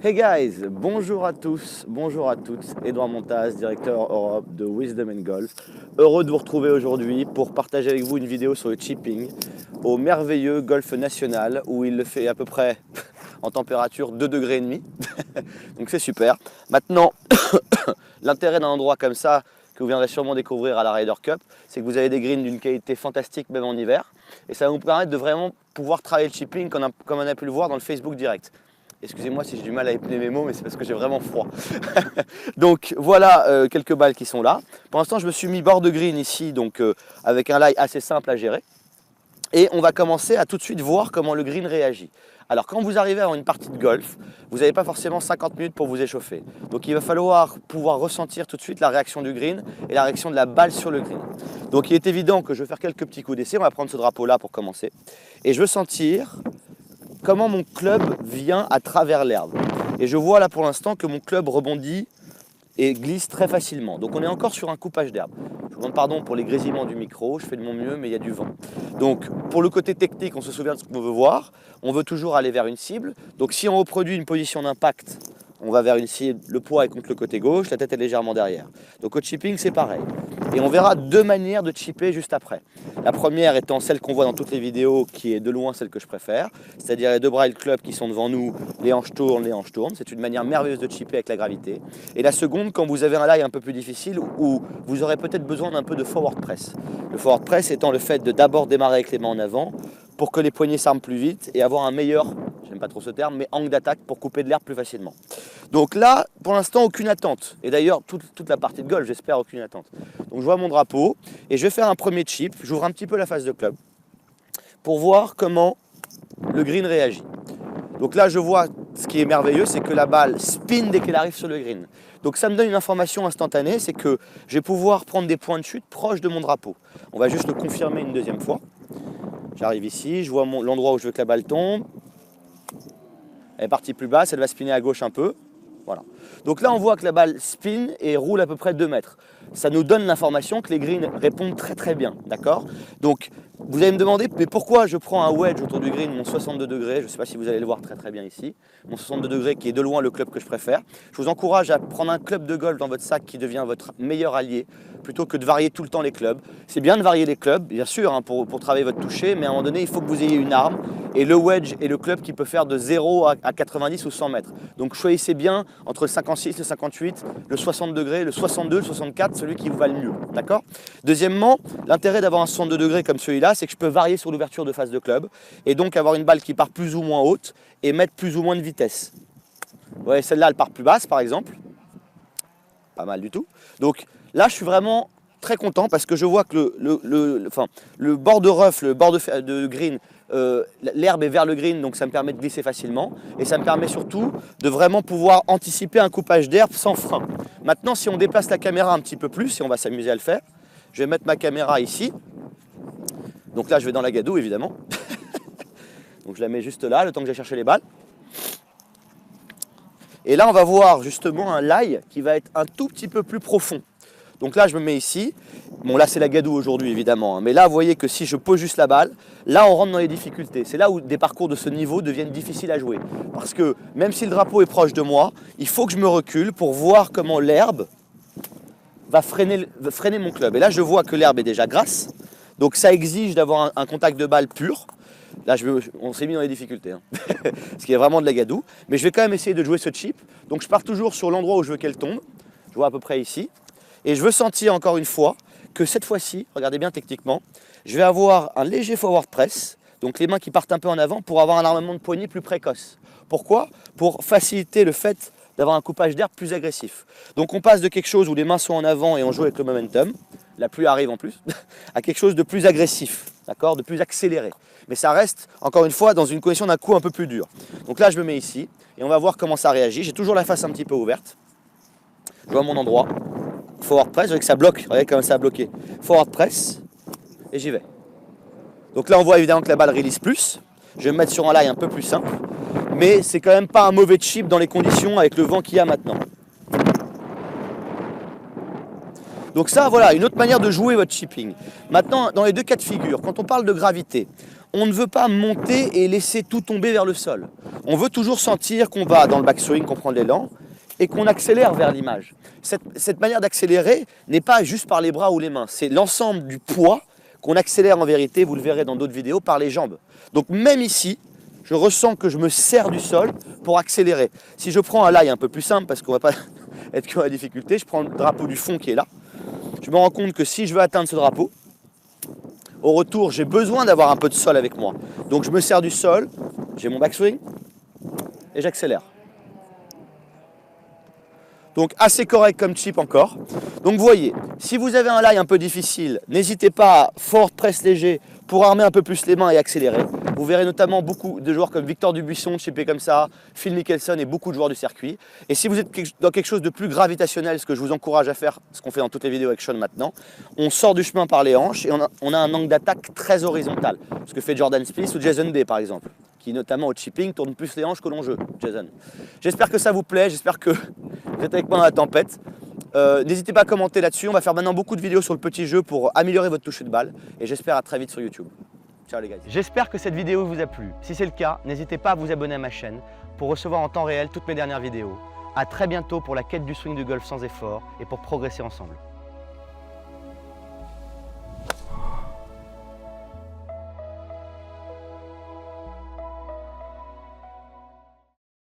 Hey guys, bonjour à tous, bonjour à toutes, Edouard Montaz, directeur Europe de Wisdom Golf. Heureux de vous retrouver aujourd'hui pour partager avec vous une vidéo sur le chipping au merveilleux Golfe National où il le fait à peu près en température 2,5 degrés. Donc c'est super. Maintenant, l'intérêt d'un endroit comme ça que vous viendrez sûrement découvrir à la Ryder Cup, c'est que vous avez des greens d'une qualité fantastique même en hiver et ça va vous permettre de vraiment pouvoir travailler le chipping comme on a pu le voir dans le Facebook direct. Excusez-moi si j'ai du mal à épeler mes mots, mais c'est parce que j'ai vraiment froid. Donc voilà quelques balles qui sont là. Pour l'instant, je me suis mis bord de green ici, donc avec un lie assez simple à gérer. Et on va commencer à tout de suite voir comment le green réagit. Alors quand vous arrivez à une partie de golf, vous n'avez pas forcément 50 minutes pour vous échauffer. Donc il va falloir pouvoir ressentir tout de suite la réaction du green et la réaction de la balle sur le green. Donc il est évident que je vais faire quelques petits coups d'essai. On va prendre ce drapeau là pour commencer. Et je veux sentir comment mon club vient à travers l'herbe. Et je vois là pour l'instant que mon club rebondit et glisse très facilement. Donc on est encore sur un coupage d'herbe. Je vous demande pardon pour les grésillements du micro, je fais de mon mieux mais il y a du vent. Donc pour le côté technique, on se souvient de ce qu'on veut voir. On veut toujours aller vers une cible. Donc si on reproduit une position d'impact, on va vers une cible, le poids est contre le côté gauche, la tête est légèrement derrière. Donc au chipping c'est pareil. Et on verra deux manières de chipper juste après. La première étant celle qu'on voit dans toutes les vidéos, qui est de loin celle que je préfère, c'est-à-dire les deux bras et le club qui sont devant nous, les hanches tournent, les hanches tournent. C'est une manière merveilleuse de chipper avec la gravité. Et la seconde, quand vous avez un lie un peu plus difficile, où vous aurez peut-être besoin d'un peu de forward press. Le forward press étant le fait de d'abord démarrer avec les mains en avant, pour que les poignets s'arment plus vite et avoir un meilleur, j'aime pas trop ce terme, mais angle d'attaque pour couper de l'herbe plus facilement. Donc là, pour l'instant, aucune attente. Et d'ailleurs, toute la partie de golf, j'espère aucune attente. Donc je vois mon drapeau et je vais faire un premier chip. J'ouvre un petit peu la face de club pour voir comment le green réagit. Donc là, je vois, ce qui est merveilleux, c'est que la balle spin dès qu'elle arrive sur le green. Donc ça me donne une information instantanée, c'est que je vais pouvoir prendre des points de chute proches de mon drapeau. On va juste le confirmer une deuxième fois. J'arrive ici, je vois l'endroit où je veux que la balle tombe. Elle est partie plus basse, elle va spinner à gauche un peu. Voilà. Donc là, on voit que la balle spin et roule à peu près 2 mètres. Ça nous donne l'information que les greens répondent très très bien. D'accord ? Donc, vous allez me demander, mais pourquoi je prends un wedge autour du green, mon 62 degrés, je ne sais pas si vous allez le voir très très bien ici, mon 62 degrés qui est de loin le club que je préfère. Je vous encourage à prendre un club de golf dans votre sac qui devient votre meilleur allié, plutôt que de varier tout le temps les clubs. C'est bien de varier les clubs, bien sûr, hein, pour travailler votre toucher, mais à un moment donné, il faut que vous ayez une arme. Et le wedge est le club qui peut faire de 0 à 90 ou 100 mètres. Donc choisissez bien entre le 56, le 58, le 60 degrés, le 62, le 64, celui qui vous va le mieux. D'accord ? Deuxièmement, l'intérêt d'avoir un 62 degrés comme celui-là, c'est que je peux varier sur l'ouverture de face de club et donc avoir une balle qui part plus ou moins haute et mettre plus ou moins de vitesse. Vous voyez, celle-là, elle part plus basse, par exemple. Pas mal du tout. Donc là, je suis vraiment très content parce que je vois que le bord de rough, le bord de green, l'herbe est vers le green, donc ça me permet de glisser facilement. Et ça me permet surtout de vraiment pouvoir anticiper un coupage d'herbe sans frein. Maintenant, si on déplace la caméra un petit peu plus, et on va s'amuser à le faire, je vais mettre ma caméra ici. Donc là, je vais dans la gadoue, évidemment. Donc je la mets juste là, le temps que j'ai cherché les balles. Et là, on va voir justement un lie qui va être un tout petit peu plus profond. Donc là, je me mets ici. Bon, là, c'est la gadoue aujourd'hui, évidemment. Hein. Mais là, vous voyez que si je pose juste la balle, là, on rentre dans les difficultés. C'est là où des parcours de ce niveau deviennent difficiles à jouer. Parce que même si le drapeau est proche de moi, il faut que je me recule pour voir comment l'herbe va freiner mon club. Et là, je vois que l'herbe est déjà grasse. Donc ça exige d'avoir un contact de balle pur. Là, on s'est mis dans les difficultés, hein. Ce qui est vraiment de la gadoue. Mais je vais quand même essayer de jouer ce chip. Donc je pars toujours sur l'endroit où je veux qu'elle tombe. Je vois à peu près ici. Et je veux sentir encore une fois que cette fois-ci, regardez bien techniquement, je vais avoir un léger forward press, donc les mains qui partent un peu en avant pour avoir un armement de poignet plus précoce. Pourquoi ? Pour faciliter le fait d'avoir un coupage d'herbe plus agressif. Donc on passe de quelque chose où les mains sont en avant et on joue avec le momentum, la pluie arrive en plus, à quelque chose de plus agressif, d'accord, de plus accéléré. Mais ça reste, encore une fois, dans une condition d'un coup un peu plus dur. Donc là, je me mets ici et on va voir comment ça réagit. J'ai toujours la face un petit peu ouverte. Je vois mon endroit. Forward press, vous voyez que ça bloque, regardez comment ça a bloqué. Forward press, et j'y vais. Donc là, on voit évidemment que la balle release plus. Je vais me mettre sur un lie un peu plus simple. Mais c'est quand même pas un mauvais chip dans les conditions avec le vent qu'il y a maintenant. Donc ça, voilà, une autre manière de jouer votre chipping. Maintenant, dans les deux cas de figure, quand on parle de gravité, on ne veut pas monter et laisser tout tomber vers le sol. On veut toujours sentir qu'on va dans le backswing, qu'on prend de l'élan et qu'on accélère vers l'image. Cette manière d'accélérer n'est pas juste par les bras ou les mains, c'est l'ensemble du poids qu'on accélère en vérité, vous le verrez dans d'autres vidéos, par les jambes. Donc même ici, je ressens que je me sers du sol pour accélérer. Si je prends un lie un peu plus simple, parce qu'on ne va pas être que dans la difficulté, je prends le drapeau du fond qui est là. Je me rends compte que si je veux atteindre ce drapeau, au retour, j'ai besoin d'avoir un peu de sol avec moi. Donc je me sers du sol, j'ai mon backswing et j'accélère. Donc assez correct comme chip encore. Donc vous voyez, si vous avez un lie un peu difficile, n'hésitez pas à fort press léger pour armer un peu plus les mains et accélérer. Vous verrez notamment beaucoup de joueurs comme Victor Dubuisson, chipper comme ça, Phil Mickelson et beaucoup de joueurs du circuit. Et si vous êtes dans quelque chose de plus gravitationnel, ce que je vous encourage à faire, ce qu'on fait dans toutes les vidéos avec Sean maintenant, on sort du chemin par les hanches et on a un angle d'attaque très horizontal. Ce que fait Jordan Spieth ou Jason Day par exemple, qui notamment au chipping tourne plus les hanches que l'on joue, Jason. J'espère que ça vous plaît, j'espère que vous êtes avec moi dans la tempête. N'hésitez pas à commenter là-dessus, on va faire maintenant beaucoup de vidéos sur le petit jeu pour améliorer votre toucher de balle et j'espère à très vite sur YouTube. Ciao les gars. J'espère que cette vidéo vous a plu. Si c'est le cas, n'hésitez pas à vous abonner à ma chaîne pour recevoir en temps réel toutes mes dernières vidéos. A très bientôt pour la quête du swing du golf sans effort et pour progresser ensemble.